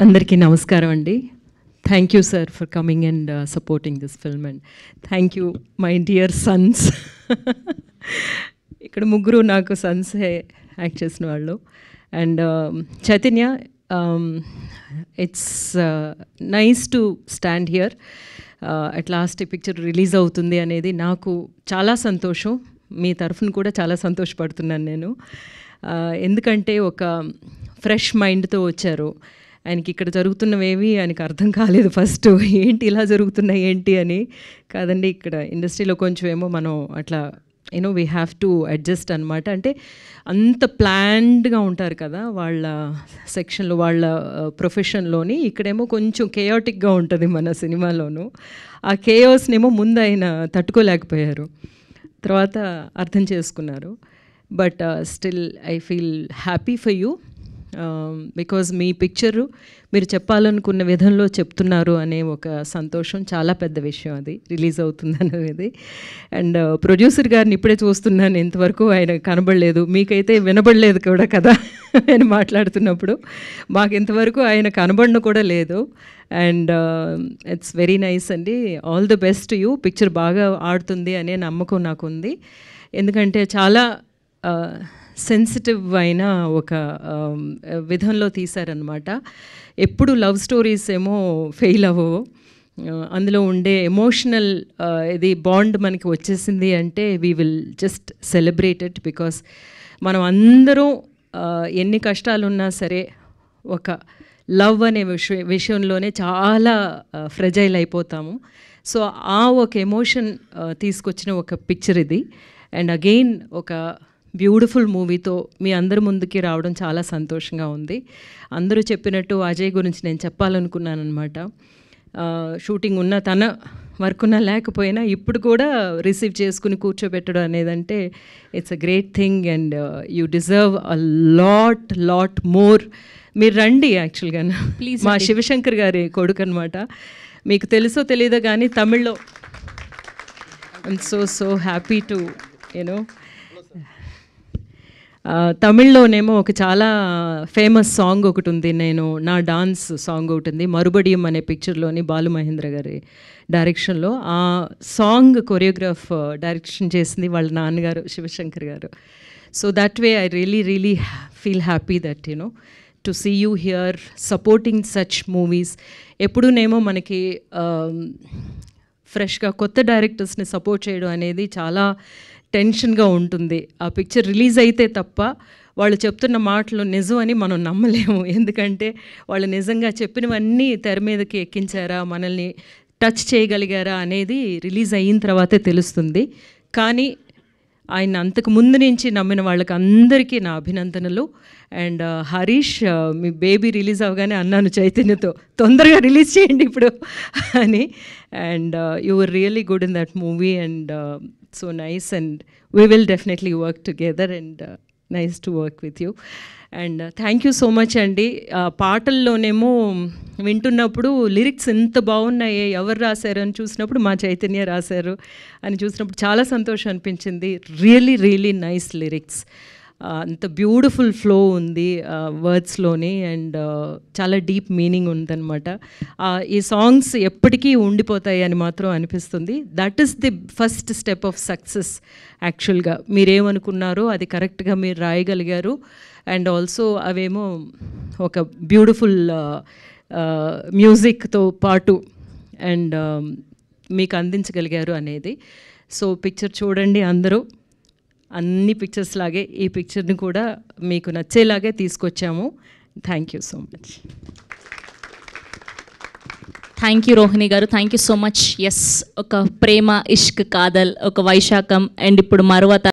అందరికీ నమస్కారం అండి. Thank you sir for coming and supporting this film and thank you my dear Sons. ఇక్కడ ముగ్గురు నాకు సన్సే యాక్ట్ చేసిన వాళ్ళు. And Chaitanya, it's nice to stand here. At last ఈ పిక్చర్ రిలీజ్ అవుతుంది అనేది నాకు చాలా సంతోషం. మీ తరఫున కూడా చాలా సంతోషపడుతున్నాను నేను. ఎందుకంటే ఒక ఫ్రెష్ మైండ్తో వచ్చారు. ఆయనకి ఇక్కడ జరుగుతున్నవేవి ఆయనకి అర్థం కాలేదు ఫస్ట్. ఏంటి ఇలా జరుగుతున్నాయి ఏంటి అని. కాదండి, ఇక్కడ ఇండస్ట్రీలో కొంచెం ఏమో మనం అట్లా వీ హ్యావ్ టు అడ్జస్ట్ అనమాట. అంటే అంత ప్లాన్డ్గా ఉంటారు కదా వాళ్ళ సెక్షన్లో, వాళ్ళ ప్రొఫెషన్లోని. ఇక్కడేమో కొంచెం కేయాటిక్గా ఉంటుంది మన సినిమాలోను. ఆ కేయాస్నేమో ముందు ఆయన తట్టుకోలేకపోయారు, తర్వాత అర్థం చేసుకున్నారు. But still I feel happy for you because me picture మీరు చెప్పాలనుకున్న విధంలో చెప్తున్నారు అనే ఒక సంతోషం చాలా పెద్ద విషయం. అది రిలీజ్ అవుతుంది అనేది. అండ్ ప్రొడ్యూసర్ గారిని ఇప్పుడే చూస్తున్నాను, ఇంతవరకు ఆయన కనబడలేదు. మీకైతే వినబడలేదు కూడా కదా ఆయన మాట్లాడుతున్నప్పుడు. మాకు ఇంతవరకు ఆయన కనబడను కూడా లేదు. అండ్ ఇట్స్ వెరీ నైస్ అండి. All the best you. Picture బాగా ఆడుతుంది అనే నమ్మకం నాకు ఉంది. ఎందుకంటే చాలా సెన్సిటివ్ అయిన ఒక విధంలో తీశారనమాట. ఎప్పుడు లవ్ స్టోరీస్ ఏమో ఫెయిల్ అవ్వవు. అందులో ఉండే ఎమోషనల్ ఇది బాండ్ మనకి వచ్చేసింది అంటే we will just celebrate it. Because మనం అందరం ఎన్ని కష్టాలున్నా సరే ఒక లవ్ అనే విషయంలోనే చాలా ఫ్రెజైల్ అయిపోతాము. సో ఆ ఒక ఎమోషన్ తీసుకొచ్చిన ఒక పిక్చర్ ఇది. అండ్ అగైన్ ఒక బ్యూటిఫుల్ మూవీతో మీ అందరి ముందుకి రావడం చాలా సంతోషంగా ఉంది. అందరూ చెప్పినట్టు అజయ్ గురించి నేను చెప్పాలనుకున్నాను అనమాట. షూటింగ్ ఉన్న తన వర్క్ ఉన్నా లేకపోయినా ఇప్పుడు కూడా రిసీవ్ చేసుకుని కూర్చోబెట్టడం అనేదంటే it's a great thing. And you deserve a lot more. మీరు రండి. యాక్చువల్గా ప్లీజ్, మా శివశంకర్ గారి కొడుకు అనమాట. మీకు తెలుసో తెలీదో కానీ తమిళ్లో ఐఎమ్ సో హ్యాపీ టు తమిళ్లోనేమో ఒక చాలా ఫేమస్ సాంగ్ ఒకటి ఉంది. నా డాన్స్ సాంగ్ ఒకటి ఉంది, మరుబడియం అనే పిక్చర్లోని బాలు మహేంద్ర గారి డైరెక్షన్లో. ఆ సాంగ్ కొరియోగ్రాఫ్ డైరెక్షన్ చేసింది వాళ్ళ నాన్నగారు Sivashankar garu. So that way I really feel happy that to see you here supporting such movies. ఎప్పుడూనేమో మనకి ఫ్రెష్గా కొత్త డైరెక్టర్స్ని సపోర్ట్ చేయడం అనేది చాలా టెన్షన్గా ఉంటుంది. ఆ పిక్చర్ రిలీజ్ అయితే తప్ప వాళ్ళు చెప్తున్న మాటలు నిజం అని మనం నమ్మలేము. ఎందుకంటే వాళ్ళు నిజంగా చెప్పినవన్నీ తెర మీదకి ఎక్కించారా, మనల్ని టచ్ చేయగలిగారా అనేది రిలీజ్ అయిన తర్వాతే తెలుస్తుంది. కానీ ఆయన అంతకు ముందు నుంచి నమ్మిన వాళ్ళకి అందరికీ నా అభినందనలు. And Harish, me baby release అవగానే అన్నాను చైతన్యతో, తొందరగా రిలీజ్ చేయండి ఇప్పుడు అని. And you were really good in that movie and so nice, and we will definitely work together, and nice to work with you. And thank you so much అండి. పాటల్లోనేమో వింటున్నప్పుడు lyrics ఎంత బాగున్నాయి, ఎవరు రాశారు అని చూసినప్పుడు మా చైతన్య రాశారు అని చూసినప్పుడు చాలా సంతోషం అనిపించింది. Really nice lyrics. అంత బ్యూటిఫుల్ ఫ్లో ఉంది వర్డ్స్లోని. అండ్ చాలా డీప్ మీనింగ్ ఉందన్నమాట. ఈ సాంగ్స్ ఎప్పటికీ ఉండిపోతాయి అని మాత్రం అనిపిస్తుంది. That is the first step of success. యాక్చువల్గా మీరేమనుకున్నారో అది కరెక్ట్గా మీరు రాయగలిగారు. అండ్ ఆల్సో అవేమో ఒక బ్యూటిఫుల్ మ్యూజిక్తో పాటు అండ్ మీకు అందించగలిగారు అనేది. సో పిక్చర్ చూడండి అందరూ. అన్ని పిక్చర్స్ లాగే ఈ పిక్చర్ని కూడా మీకు నచ్చేలాగే తీసుకొచ్చాము. Thank you so much. Thank you Rohini garu, thank you so much. Yes, ఒక ప్రేమ, ఇష్క్, కాదల్, ఒక వైశాఖం, అండ్ ఇప్పుడు మరువత